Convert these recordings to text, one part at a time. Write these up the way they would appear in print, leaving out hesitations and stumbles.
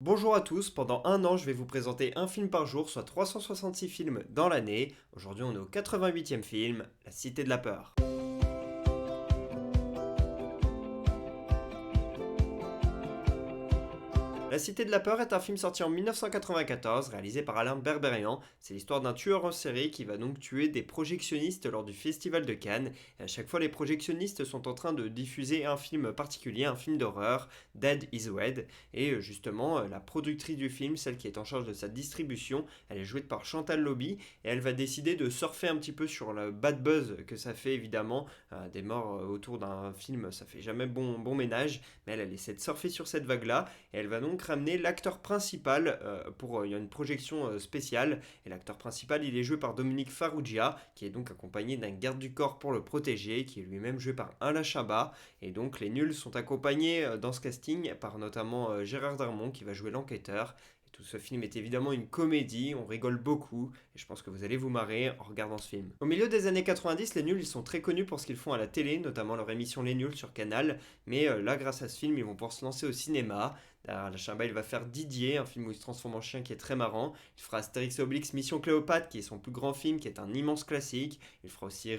Bonjour à tous, pendant un an je vais vous présenter un film par jour, soit 366 films dans l'année. Aujourd'hui on est au 88e film, La Cité de la Peur. La Cité de la Peur est un film sorti en 1994, réalisé par Alain Berberian. C'est l'histoire d'un tueur en série qui va donc tuer des projectionnistes lors du Festival de Cannes. Et à chaque fois, les projectionnistes sont en train de diffuser un film particulier, un film d'horreur, Dead is Red. Et justement, la productrice du film, celle qui est en charge de sa distribution, elle est jouée par Chantal Lobby. Et elle va décider de surfer un petit peu sur le bad buzz que ça fait évidemment. Des morts autour d'un film, ça fait jamais bon ménage. Mais elle essaie de surfer sur cette vague-là. Et elle va donc ramener l'acteur principal pour il y a une projection spéciale et l'acteur principal il est joué par Dominique Farrugia qui est donc accompagné d'un garde du corps pour le protéger qui est lui-même joué par Alain Chabat et donc les nuls sont accompagnés dans ce casting par notamment Gérard Darmon qui va jouer l'enquêteur. Et tout ce film est évidemment une comédie, on rigole beaucoup, et je pense que vous allez vous marrer en regardant ce film. Au milieu des années 90, les nuls ils sont très connus pour ce qu'ils font à la télé, notamment leur émission Les Nuls sur Canal, mais là grâce à ce film ils vont pouvoir se lancer au cinéma. Derrière la Chabat, il va faire Didier, un film où il se transforme en chien qui est très marrant. Il fera Astérix et Obélix Mission Cléopâtre, qui est son plus grand film, qui est un immense classique. Il fera aussi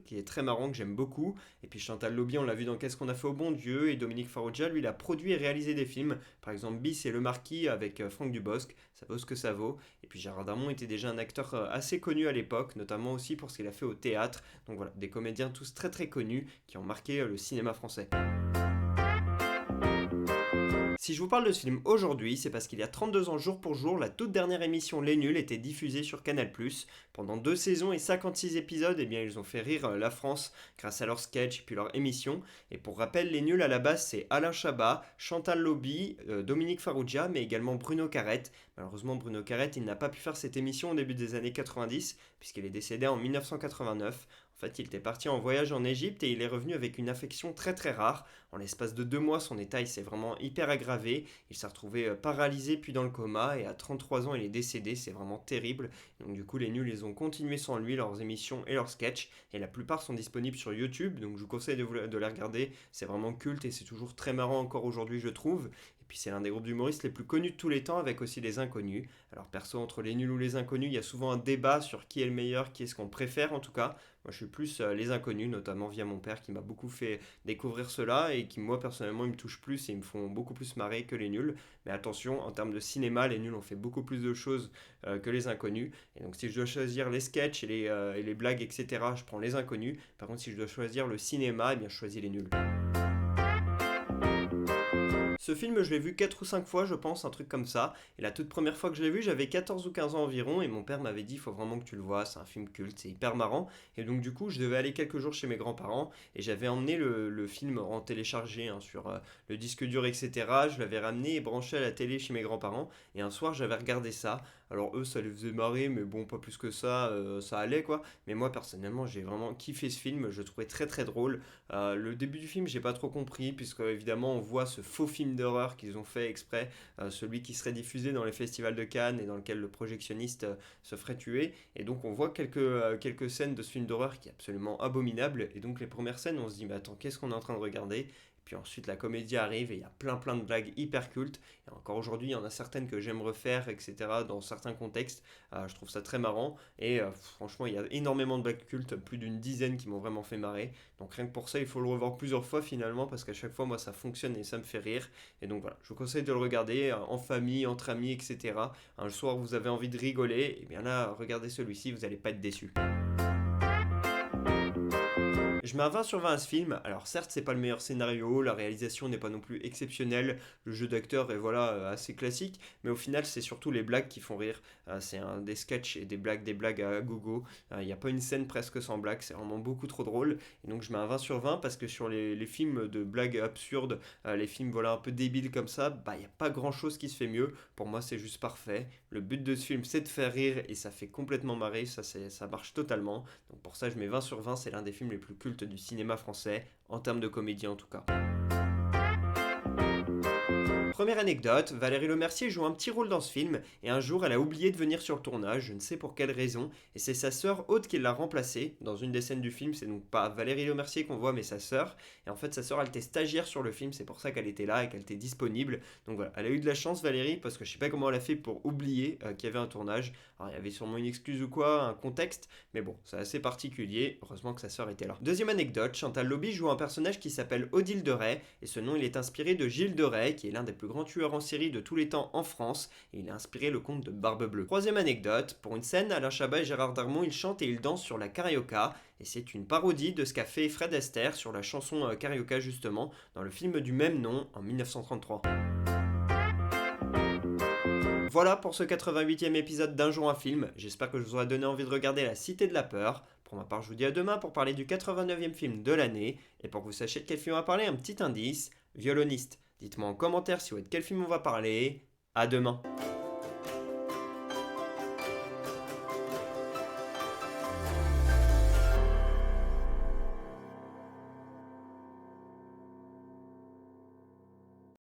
qui est très marrant, que j'aime beaucoup. Et puis Chantal Lobby, on l'a vu dans Qu'est-ce qu'on a fait au bon Dieu. Et Dominique Farrugia, lui, il a produit et réalisé des films. Par exemple, Bis et Le Marquis avec Franck Dubosc. Ça vaut ce que ça vaut. Et puis Gérard Darmon était déjà un acteur assez connu à l'époque, notamment aussi pour ce qu'il a fait au théâtre. Donc voilà, des comédiens tous très très connus qui ont marqué le cinéma français. Si je vous parle de ce film aujourd'hui, c'est parce qu'il y a 32 ans jour pour jour, la toute dernière émission Les Nuls était diffusée sur Canal+. Pendant 2 saisons et 56 épisodes, eh bien, ils ont fait rire la France grâce à leurs sketchs et puis leur émission. Et pour rappel, Les Nuls à la base, c'est Alain Chabat, Chantal Lobby, Dominique Farrugia, mais également Bruno Carrette. Malheureusement, Bruno Carrette, il n'a pas pu faire cette émission au début des années 90, puisqu'il est décédé en 1989. En fait, il était parti en voyage en Égypte et il est revenu avec une infection très très rare. En l'espace de 2 mois, son état il s'est vraiment hyper aggravé. Il s'est retrouvé paralysé puis dans le coma et à 33 ans, il est décédé. C'est vraiment terrible. Donc du coup, les nuls, ils ont continué sans lui leurs émissions et leurs sketchs. Et la plupart sont disponibles sur YouTube. Donc je vous conseille de les regarder. C'est vraiment culte et c'est toujours très marrant encore aujourd'hui, je trouve. Et puis c'est l'un des groupes d'humoristes les plus connus de tous les temps avec aussi les inconnus. Alors perso, entre les nuls ou les inconnus, il y a souvent un débat sur qui est le meilleur, qui est ce qu'on préfère en tout cas. Moi, je suis plus les inconnus, notamment via mon père qui m'a beaucoup fait découvrir cela et qui, moi, personnellement, ils me touchent plus et ils me font beaucoup plus marrer que les nuls. Mais attention, en termes de cinéma, les nuls ont fait beaucoup plus de choses que les inconnus. Et donc, si je dois choisir les sketchs et les blagues, etc., je prends les inconnus. Par contre, si je dois choisir le cinéma, eh bien, je choisis les nuls. Ce film, je l'ai vu 4 ou 5 fois, je pense, un truc comme ça. Et la toute première fois que je l'ai vu, j'avais 14 ou 15 ans environ. Et mon père m'avait dit, il faut vraiment que tu le vois, c'est un film culte, c'est hyper marrant. Et donc, du coup, je devais aller quelques jours chez mes grands-parents. Et j'avais emmené le film en téléchargé sur le disque dur, etc. Je l'avais ramené et branché à la télé chez mes grands-parents. Et un soir, j'avais regardé ça. Alors, eux, ça les faisait marrer, mais bon, pas plus que ça, ça allait quoi. Mais moi, personnellement, j'ai vraiment kiffé ce film. Je le trouvais très très drôle. Le début du film, j'ai pas trop compris, puisque évidemment, on voit ce faux film d'horreur qu'ils ont fait exprès, celui qui serait diffusé dans les festivals de Cannes et dans lequel le projectionniste se ferait tuer. Et donc, on voit quelques scènes de ce film d'horreur qui est absolument abominable. Et donc, les premières scènes, on se dit, mais attends, qu'est-ce qu'on est en train de regarder? Puis ensuite, la comédie arrive et il y a plein de blagues hyper cultes. Et encore aujourd'hui, il y en a certaines que j'aime refaire, etc. dans certains contextes. Je trouve ça très marrant. Et franchement, il y a énormément de blagues cultes, plus d'une dizaine qui m'ont vraiment fait marrer. Donc rien que pour ça, il faut le revoir plusieurs fois finalement, parce qu'à chaque fois, moi, ça fonctionne et ça me fait rire. Et donc voilà, je vous conseille de le regarder en famille, entre amis, etc. Un soir, vous avez envie de rigoler, et bien là, regardez celui-ci, vous n'allez pas être déçu. Je mets un 20 sur 20 à ce film. Alors certes, c'est pas le meilleur scénario, la réalisation n'est pas non plus exceptionnelle, le jeu d'acteur est voilà assez classique, mais au final, c'est surtout les blagues qui font rire. C'est des sketchs et des blagues à gogo. Il n'y a pas une scène presque sans blague, c'est vraiment beaucoup trop drôle. Et donc je mets un 20 sur 20 parce que sur les films de blagues absurdes, les films voilà un peu débiles comme ça, bah il n'y a pas grand-chose qui se fait mieux. Pour moi, c'est juste parfait. Le but de ce film, c'est de faire rire et ça fait complètement marrer, ça marche totalement. Donc pour ça, je mets 20 sur 20, c'est l'un des films les plus cultes du cinéma français, en termes de comédie en tout cas. Première anecdote, Valérie Lemercier joue un petit rôle dans ce film et un jour elle a oublié de venir sur le tournage, je ne sais pour quelle raison, et c'est sa sœur Aude qui l'a remplacée. Dans une des scènes du film, c'est donc pas Valérie Lemercier qu'on voit mais sa sœur, et en fait sa sœur elle était stagiaire sur le film, c'est pour ça qu'elle était là et qu'elle était disponible. Donc voilà, elle a eu de la chance Valérie parce que je sais pas comment elle a fait pour oublier qu'il y avait un tournage. Alors il y avait sûrement une excuse ou quoi, un contexte, mais bon, c'est assez particulier, heureusement que sa sœur était là. Deuxième anecdote, Chantal Lobby joue un personnage qui s'appelle Odile de Rais, et ce nom il est inspiré de Gilles de Rais, qui est l'un des plus grands tueurs en série de tous les temps en France, et il a inspiré le conte de Barbe Bleue. Troisième anecdote, pour une scène, Alain Chabat et Gérard Darmon ils chantent et ils dansent sur la carioca, et c'est une parodie de ce qu'a fait Fred Astaire sur la chanson Carioca justement, dans le film du même nom en 1933. Voilà pour ce 88e épisode d'Un jour un film, j'espère que je vous aurai donné envie de regarder La Cité de la Peur. Pour ma part, je vous dis à demain pour parler du 89e film de l'année, et pour que vous sachiez de quel film on va parler, un petit indice, violoniste. Dites-moi en commentaire si vous êtes de quel film on va parler, à demain.